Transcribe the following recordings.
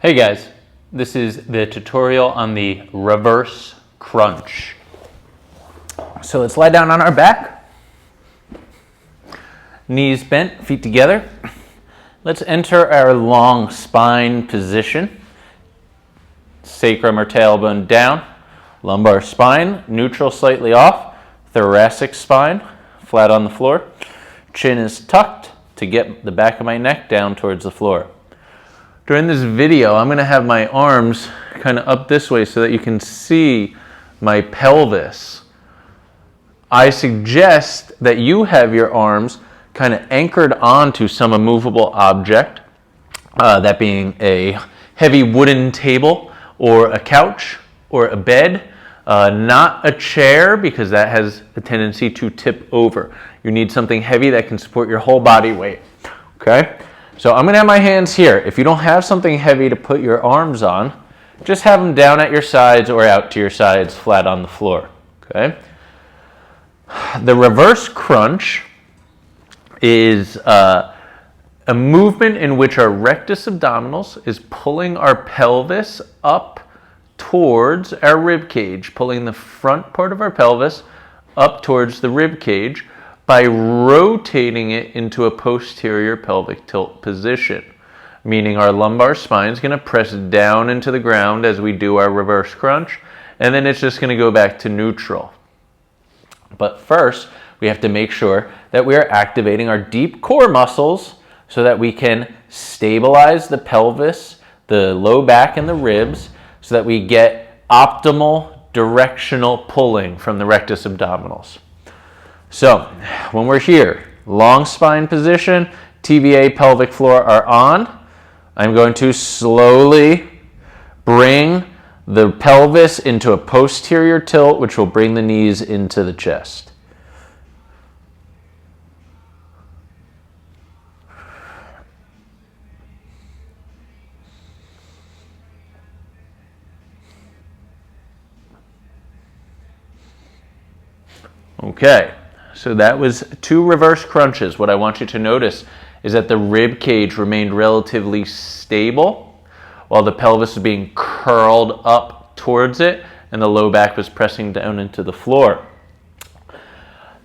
Hey guys, this is the tutorial on the reverse crunch. So let's lie down on our back, knees bent, feet together. Let's enter our long spine position. Sacrum or tailbone down, lumbar spine, neutral slightly off, thoracic spine, flat on the floor. Chin is tucked to get the back of my neck down towards the floor. During this video, I'm going to have my arms kind of up this way so that you can see my pelvis. I suggest that you have your arms kind of anchored onto some immovable object, that being a heavy wooden table or a couch or a bed, not a chair because that has a tendency to tip over. You need something heavy that can support your whole body weight, okay? So I'm going to have my hands here. If you don't have something heavy to put your arms on, just have them down at your sides or out to your sides, flat on the floor, okay? The reverse crunch is a movement in which our rectus abdominis is pulling our pelvis up towards our rib cage, pulling the front part of our pelvis up towards the rib cage by rotating it into a posterior pelvic tilt position, meaning our lumbar spine is going to press down into the ground as we do our reverse crunch, and then it's just going to go back to neutral. But first, we have to make sure that we are activating our deep core muscles so that we can stabilize the pelvis, the low back, and the ribs so that we get optimal directional pulling from the rectus abdominis. So when we're here, long spine position, TVA, pelvic floor are on. I'm going to slowly bring the pelvis into a posterior tilt, which will bring the knees into the chest. Okay. So that was 2 reverse crunches. What I want you to notice is that the rib cage remained relatively stable while the pelvis was being curled up towards it and the low back was pressing down into the floor.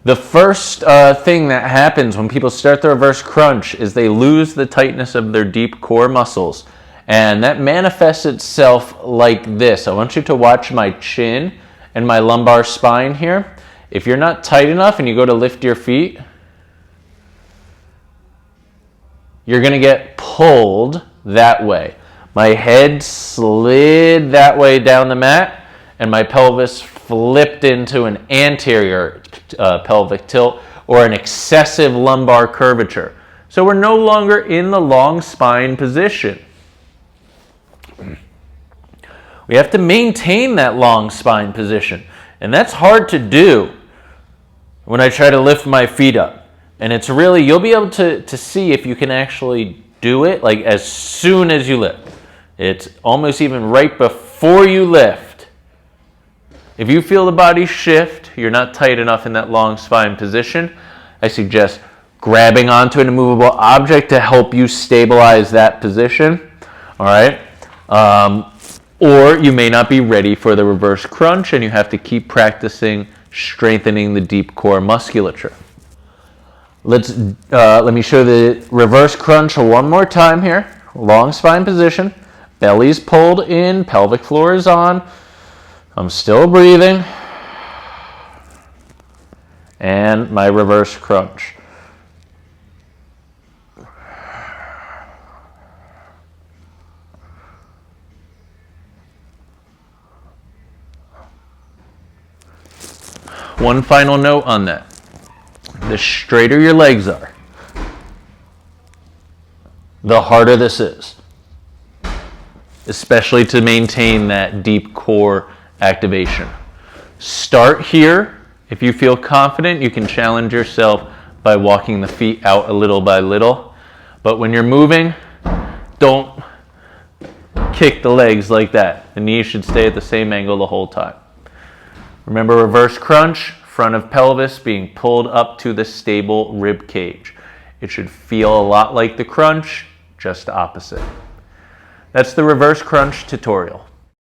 The first thing that happens when people start the reverse crunch is they lose the tightness of their deep core muscles, and that manifests itself like this. I want you to watch my chin and my lumbar spine here. If you're not tight enough and you go to lift your feet, you're going to get pulled that way. My head slid that way down the mat, and my pelvis flipped into an anterior pelvic tilt or an excessive lumbar curvature. So we're no longer in the long spine position. We have to maintain that long spine position, and that's hard to do when I try to lift my feet up. And it's really, you'll be able to see if you can actually do it like as soon as you lift. It's almost even right before you lift. If you feel the body shift, you're not tight enough in that long spine position, I suggest grabbing onto an immovable object to help you stabilize that position. All right? Or you may not be ready for the reverse crunch and you have to keep practicing strengthening the deep core musculature. Let me show the reverse crunch one more time here. Long spine position, belly's pulled in, pelvic floor is on. I'm still breathing. And my reverse crunch. One final note on that. The straighter your legs are, the harder this is, especially to maintain that deep core activation. Start here. If you feel confident, you can challenge yourself by walking the feet out a little by little. But when you're moving, don't kick the legs like that. The knees should stay at the same angle the whole time. Remember, reverse crunch, front of pelvis being pulled up to the stable rib cage. It should feel a lot like the crunch, just opposite. That's the reverse crunch tutorial.